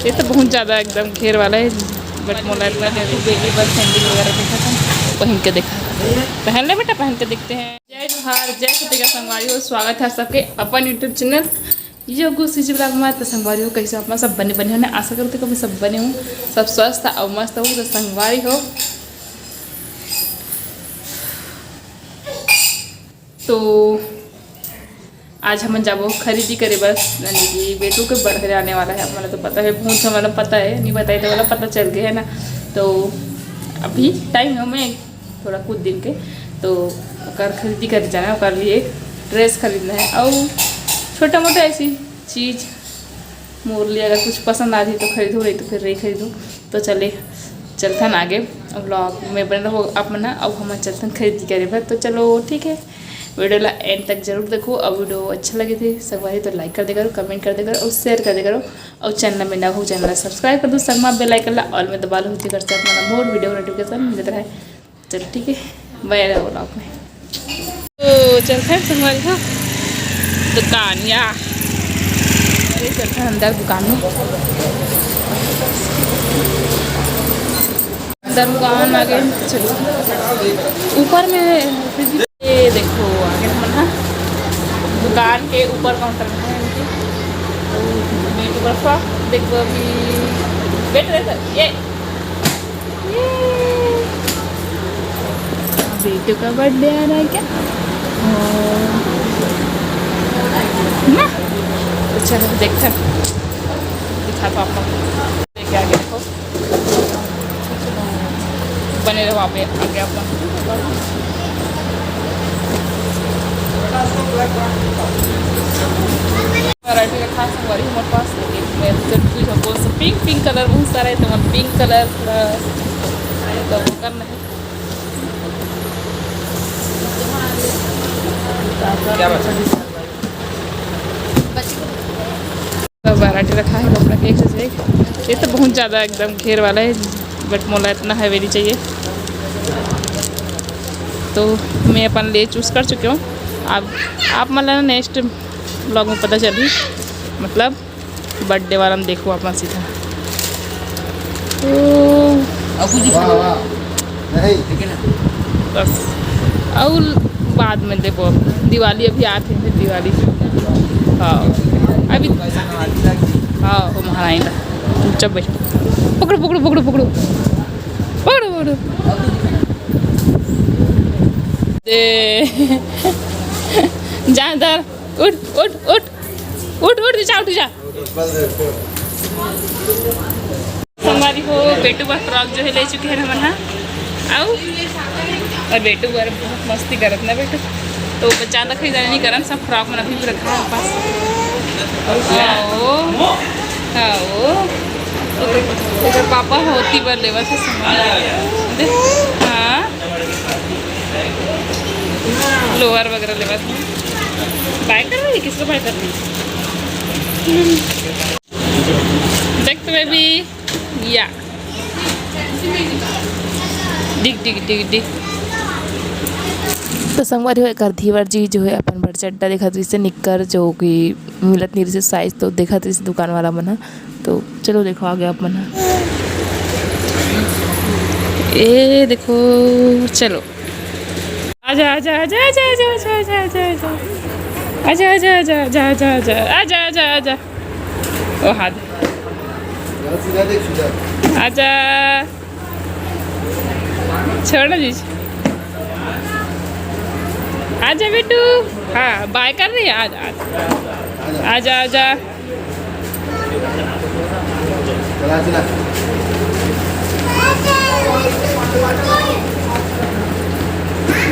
ये तो बहुत ज़्यादा एकदम घेर वाला है, बट मोला इतना बेबी बस सैंडल वगैरह देखा था, पहन के देखा। पहन ले बेटा, पहन के देखते हैं। जय जोहार, जय सतिका संगवारी हो, स्वागत है सबके अपन यूट्यूब चैनल योगू सीजी ब्लॉग में। तो संगवारी हो कैसे अपना सब बने बने होने आशा करते कभी सब बने हूँ, सब स्वस्थ और मस्त हो। तो संगवारी हो तो आज हम जाबो खरीदी करे, बस यानी कि बेटू के बर्थडे आने वाला है। हमारा तो पता है, बहुत हमारा पता है, नहीं बताई तो वाला पता चल गया है ना। तो अभी टाइम है हमें थोड़ा कुछ दिन के, तो खरीदी कर जाना है, और लिए ड्रेस खरीदना है और छोटा मोटा ऐसी चीज़ मोर लिए। अगर कुछ पसंद आ जाए तो खरीदूँ, नहीं तो फिर नहीं खरीदूँ। तो चलते हैं आगे ब्लॉग में बने रहो अपना। अब हम चलते हैं खरीदी करे पर। तो चलो ठीक है, वीडियो ला एंड तक जरूर देखो। और वीडियो अच्छा लगे थे सब तो लाइक कर दे करो, कमेंट कर दे करो और शेयर कर दे करो। और चैनल में ना हो चैनल सब्सक्राइब कर दो, संगमा बेल आइकन ला ऑल में दबा लो, कर सकते अपना मोर वीडियो नोटिफिकेशन मिलता रहे। चलो ठीक है, बाय रहो ब्लॉग में। तो चलते हैं संगवारी हो दुकान, या अरे चलते हैं अंदर दुकान में। अंदर दुकान आगे चलो, ऊपर में ये देखो आगे हम ना दुकान के ऊपर काउंटर में है इनके। बेटू का फ्रॉक देखो, अभी बेट रहे सर ये बेटू का बर्थडे आ रहा है क्या ना। तो चलो देखते हैं, दिखा तो आपको लेके आगे देखो, बने रहो आप आगे अपना। वैरायटी रखा संगवारी हमारे पास, लेकिन पिंक कलर बहुत सारा है, तो पिंक कलर तो वो करना है। वैरायटी रखा है कपड़ा के एक से एक। ये तो बहुत ज़्यादा एकदम घेर वाला है, बट मोला इतना हैवी नहीं चाहिए, तो मैं अपन ले चूज़ कर चुकी हूँ। आप मतलब नेक्स्ट ब्लॉग में पता चली, मतलब बर्थडे वाला में देखो अपना सीधा। बस और बाद में देखो, दिवाली अभी आते हैं, दिवाली हाँ अभी हाँ हम हराएंगे। चुप बैठ, पकड़ो पकड़ो पकड़ो पकड़ो पकड़ो पकड़ो जा इधर, उठ उठ उठ उठ उठ जा उठ जा। संगवारी हो बेटू का फ्रॉक जो है ले चुके हैं हम ना, और बेटू बार बहुत मस्ती करत ना बेटू, तो ज़्यादा खरीदारी नहीं करन, सब फ्रॉक में अभी भी रखा है पास। तो पापा होती बार लेवा से सामान, हाँ लोअर वगैरह लेवा से बाय कर रही है। किसको बाय कर रही है देख तो बेबी, या डिग डिग डिग डिग। तो संगवारी हो एक अर्धीवर जी जो है अपन बड़ चड्डा देखा थी से निक्कर, जो कि मिलत नहीं रही साइज, तो देखा थी दुकान वाला बना। तो चलो देखो आ गया आप बना, ये देखो चलो आजा आजा आजा आजा आजा आजा आजा आजा आजा आजा आजा आजा आजा आजा आजा आजा आजा ओ हाथ आजा छोड़ना जी, आजा बेटू, हाँ बाय कर रही है, आजा आजा आजा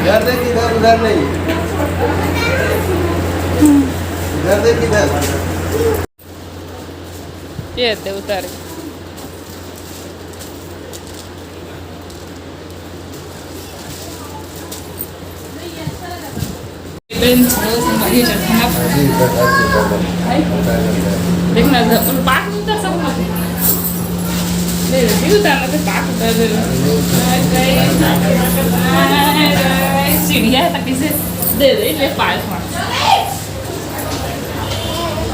इधर देख, इधर उधर नहीं, इधर देख इधर। ये दे उतार देखना पाक उतर सब सीढ़िया है ताकि से दे दे ले पाए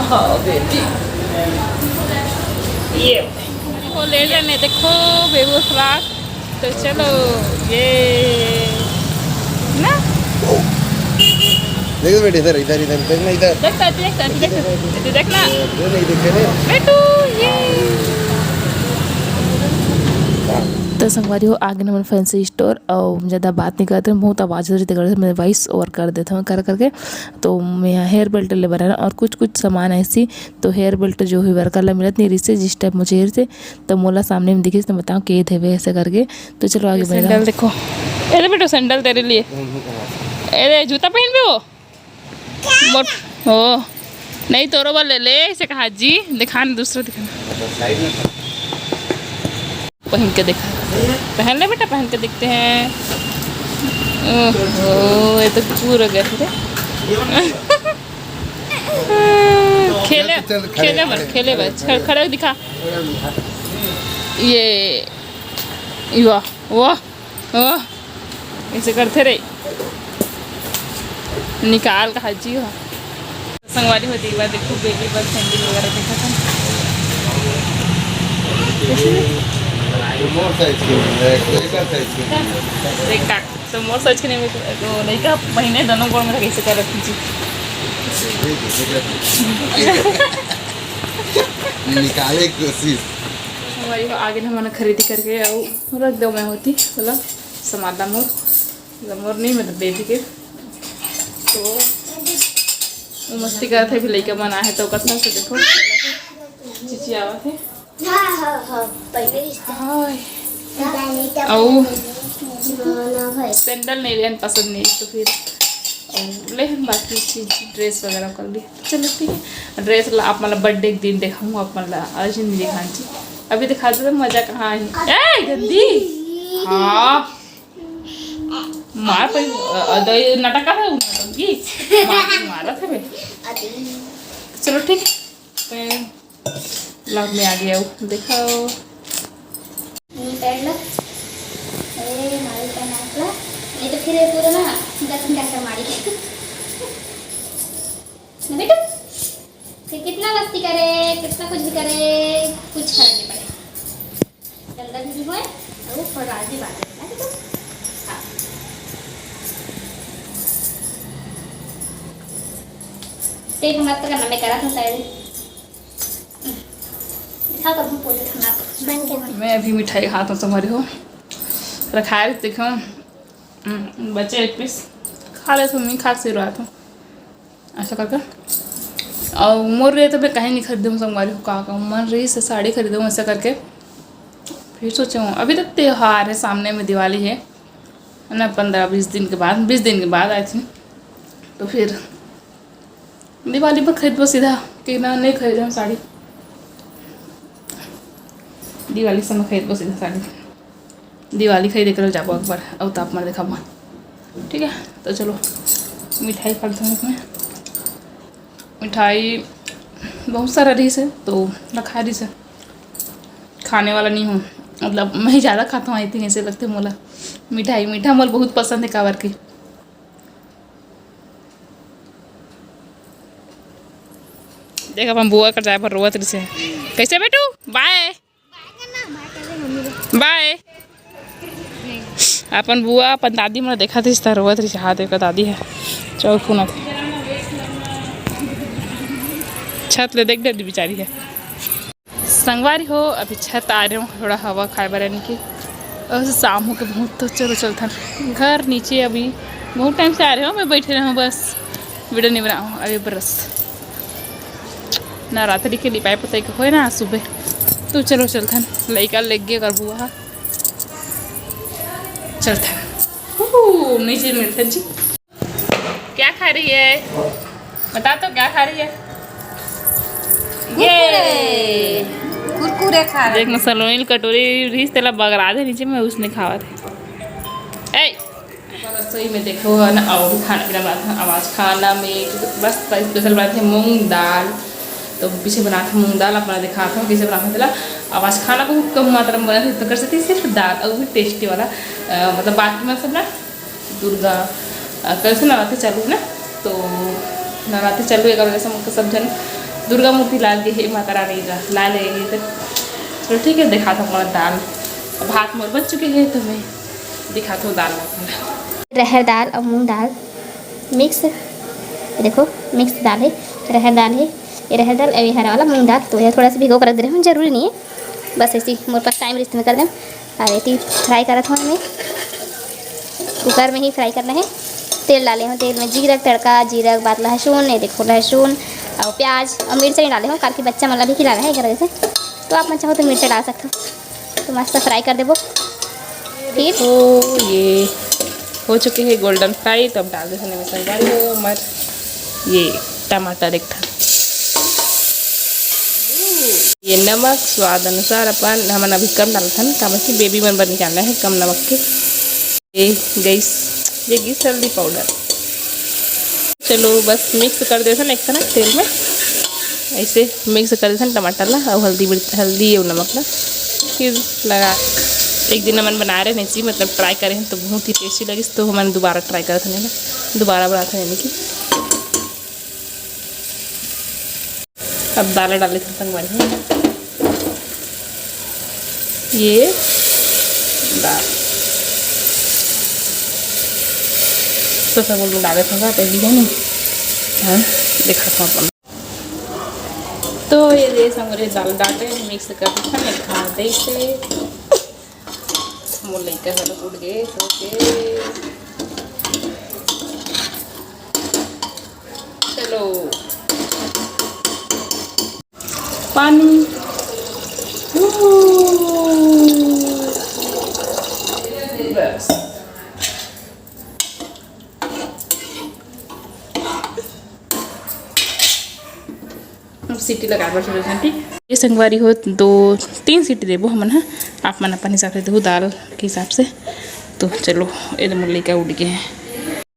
हाँ बेटी ये वो ले लेने देखो बेबू फ्रॉक। तो चलो ये ना देखो बेटे इधर इधर इधर देखना इधर देखता देखना ये नहीं देखे ने बेटू ये। तो संगवारी हो आगे नमन फैंसी स्टोर और ज़्यादा बात नहीं करते हैं, बहुत आवाज़ हो रही थी मैं वॉइस ओवर कर देता हूँ कर करके। तो मैं यहाँ हेयर बेल्ट ले बना और कुछ सामान ऐसी। तो हेयर बेल्ट जो है वर्कर ला मिलत नहीं रिश्ते जिस टाइप मुझे हेयर से तो मोला सामने में दिखी तो बताऊँ के थे वे ऐसे करके। तो चलो आगे सैंडल देखो अरे बेटो सैंडल तेरे लिए। अरे जूता पहन पे हो मोट हो नहीं तोरो वाला ले ले ऐसे कहा जी दिखाना दूसरा दिखाना पहन के देखा पहन ले बेटा पहन के देखते हैं। ओहो ये तो पूरा गए थे खेले खेले मत खेले बस खड़े दिखा ये वाह वाह वाह ऐसे करते रहे निकाल का हाजी हो संगवारी होती एक बार देखो बेबी बस सैंडल वगैरह देखा था मोर साइज की लेकर साइज की देखा तो मोर सच के नहीं तो नहीं का महीने दोनों गोड़ में कैसे कर रखी थी निकाले की कोशिश हमारी आगे ना मैंने खरीदी करके और रख दो मैं होती मतलब समादा मोर नहीं मतलब बेबी के तो वो मस्ती कर थे भी लड़का बना है तो कसम से देखो चीची आवा थे सैंडल नहीं लेन पसंद नहीं तो फिर लेकिन बाकी चीज ड्रेस वगैरह कर ली चलो ठीक है। ड्रेस आप मतलब बर्थडे के दिन दिखाऊँ आप मतलब आज नहीं दिखानी चाहिए अभी दिखा दो मजा कहाँ है गंदी हाँ मार पर नाटक था मारा था चलो ठीक लग में आ गया दिखाओ नहीं तो फिर पूरा ना दर्शन कैसे मारी बेटू फिर कितना मस्ती करे कितना कुछ भी करे कुछ फर्क नहीं पड़े गंदा भी हुआ और वो फराज भी बात है ना बेटू हाँ तेज मत करना मैं करा था शायद दिखा कर हम पूरे खाना बन के मैं अभी मिठाई खाता हूँ तुम्हारी हो रखा है देखो बच्चे एक पीस खा ले तो मैं खा से रहा था ऐसा करके और मोर रही तो मैं कहीं नहीं खरीदूँ संगवारी को कहा मन रही से साड़ी खरीदूँ ऐसा करके फिर सोचा हूँ अभी तक त्यौहार है सामने में दिवाली है ना 15-20 दिन के बाद 20 दिन के बाद आई थी तो फिर दिवाली पर खरीदो सीधा कि ना नहीं खरीदे हम साड़ी दिवाली समय खरीदो सीधा साड़ी दिवाली खरीदे कर जाबो अकबर अब ताप मार देखा ठीक है। तो चलो मिठाई खाते हैं इसमें मिठाई बहुत सारा रही है तो रखा रही है खाने वाला नहीं हूँ मतलब मैं ज़्यादा खाता हूँ आई थिंक ऐसे लगते मोला मिठाई मीठा मोल बहुत पसंद है कावर की देखा अपन बुआ कर जाए पर रोवत रही से कैसे बेटू बाय बाय अपन बुआ अपन दादी मैंने देखा थी इस तरह रोवत रही हाथ एक दादी है चौक फोना थी छत ले देख दे बेचारी है संगवारी हो अभी छत आ रहे हूँ थोड़ा हवा खाए बरने की और शाम हो के बहुत तो चलो चलता घर नीचे अभी बहुत टाइम से आ रहे हो मैं बैठे रहा हूँ बस वीडियो नहीं बनाऊँ अभी बरस ना रात्रि के लिपाई पता के हो ना सुबह तो चलो चलता लड़का लग गया कर बुआ चलता नीचे मिलता जी क्या खा रही है बता तो क्या खा रही है ये कुरकुरे खा रहे देख सलोनी कटोरी रीस तेला बगरा दे नीचे में उसने खावा थे रसोई में देखो है ना और खाना पीना बना था आवाज़ खाना में बस स्पेशल बना थे मूंग दाल तो पीछे बना था मूंग दाल अपना दिखा था कैसे बना था आवाज़ खाना बहुत कम मात्रा में बना थी तो कर सकती सिर्फ दाल और वो भी टेस्टी वाला मतलब बाकी में सब ना दुर्गा कल से नवरात्रि चालू है ना तो नवरात्रि चालू है वैसे सब जन दुर्गा मूर्ति लाल के हे माता रानी ला लेंगे तो तो ठीक है, दिखा था हमारा दाल। अब हाथ मोर बच चुके हैं तो मैं दिखा था दाल। रहर दाल और मूंग दाल मिक्स, देखो मिक्स दाल है, रहर दाल है, ये रहर दाल और हरा वाला मूंग दाल। तो यह थोड़ा सा भिगो कर रख दे रहे हैं, जरूरी नहीं है, बस ऐसी मोर पास टाइम रिश्ते में कर दें। और ये फ्राई करा था हमें, कुकर में ही फ्राई करना है। तेल डाले हूँ, तेल में जीरक तड़का, जीरक बाद लहसुन, ये देखो लहसुन और प्याज और मिर्च नहीं डाले हूँ, काफ़ी बच्चा मतलब भी खिलाना है एक वजह से, तो आप मन चाहो तो मिर्च डाल सकते हो। तो मस्त फ्राई कर देवो। फिर तो ये हो चुके हैं गोल्डन फ्राई। तो अब डाल दे में संगवारी हो मत ये टमाटर एक था, ये नमक स्वाद अनुसार अपन हमन अभी कम डाल था ना, कि बेबी मन बन निकालना है कम नमक के। ये गैस हल्दी पाउडर, चलो बस मिक्स कर देते एक तरह तेल में, ऐसे मिक्स कर देते टमाटर ला और हल्दी और नमक ला। फिर लगा एक दिन हमन बना रहे नहीं, मतलब ट्राई करें तो बहुत ही टेस्टी लगी, तो हमन दोबारा ट्राई करते नहीं, दोबारा बनाते नहीं कि। अब दाल डाले थे संगवारी, ये दाल तो सब लोग डाले था पहली है नहीं, हाँ देखा था अपन। तो ये जैसे हमारे दाल डाले मिक्स करके खाने खाते से मोर लइका हल उड़ गए सो के। चलो पानी, बस सीटी लगा बर छोटे ठीक। ये संगवारी हो 2-3 सीटी देबो हमन, हाँ आप मन अपन हिसाब से देबो दाल के हिसाब से। तो चलो ये मुरली का उड़ गए हैं,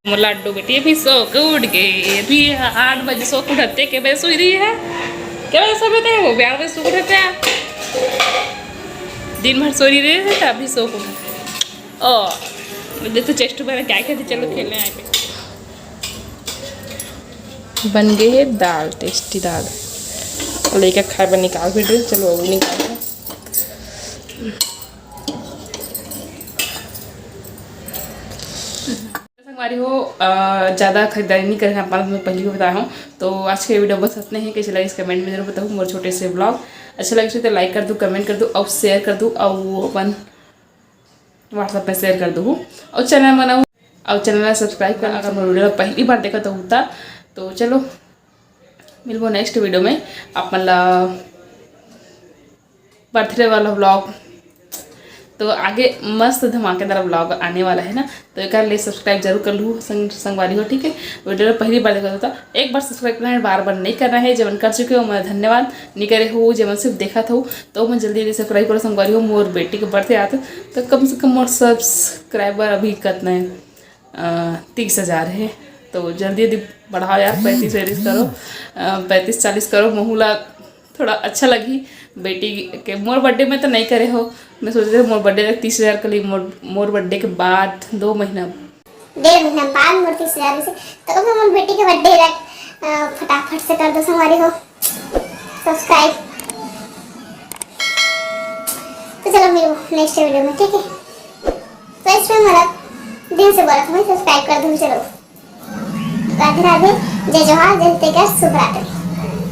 मोर लाडू बेटी अभी सो के उड़ गए। अभी 8 बजे सो के उठते के बजे सोई रही है, क्या बजे सो थे वो 11 बजे सो के उठते हैं, दिन भर सो रही रहे थे अभी सो के उठे। तो चेस्ट बना क्या कहते, चलो खेलने आए पे। बन गई है दाल, टेस्टी दाल लेकर खाए पर निकाल भी दे। चलो वो निकाल संगवारी हो। ज़्यादा खरीदारी नहीं करें आप, मैं पहले भी बताया हूँ। तो आज के वीडियो बस इतने ही, कैसे लगे इस कमेंट में जरूर बताऊँ। मोर छोटे से ब्लॉग अच्छा लगे तो लाइक कर दूँ, कमेंट कर दूँ और शेयर कर दूँ, और अपन व्हाट्सएप पे शेयर कर दूँ, और चैनल बनाऊँ और चैनल सब्सक्राइब कर। अगर मेरा वीडियो पहली बार देखा तो होता, तो चलो मिलबो नेक्स्ट वीडियो में। अपन बर्थडे वाला व्लॉग, तो आगे मस्त धमाकेदार व्लॉग आने वाला है ना, तो एक बार ले सब्सक्राइब जरूर कर लूँ संगवारी हो, ठीक है। वीडियो पहली बार देखा था एक बार सब्सक्राइब करना है, बार बार नहीं करना है। जब कर चुके हो मैं धन्यवाद, नहीं करे हो जब सिर्फ देखा था तो मैं जल्दी सब्सक्राइब करो संगवारी हो। मोर बेटी के बर्थडे आता तो कम से कम मोर सब्सक्राइबर अभी कितना है 30,000 है, तो जल्दी जल्दी बढ़ाओ यार, 35-40 करो, 35-40 करो। महूला थोड़ा अच्छा लगी बेटी के। मोर बर्थडे में तो नहीं करे हो, मैं सोच रही मोर बर्थडे तक 30,000 के लिए, मोर बर्थडे के बाद 2 महीना 1.5 महीना बाद मोर 30,000 से, तो मोर बेटी के बर्थडे तक फटाफट से कर दो संगवारी हो सब्सक्राइब। तो चलो मिलो नेक्स्ट वीडियो में, ठीक है। तो इसमें मतलब दिल से बोला तुम्हें सब्सक्राइब कर दूँ। चलो राधे राधे, जय जोहार, जय तेकर, शुभ रात्रि।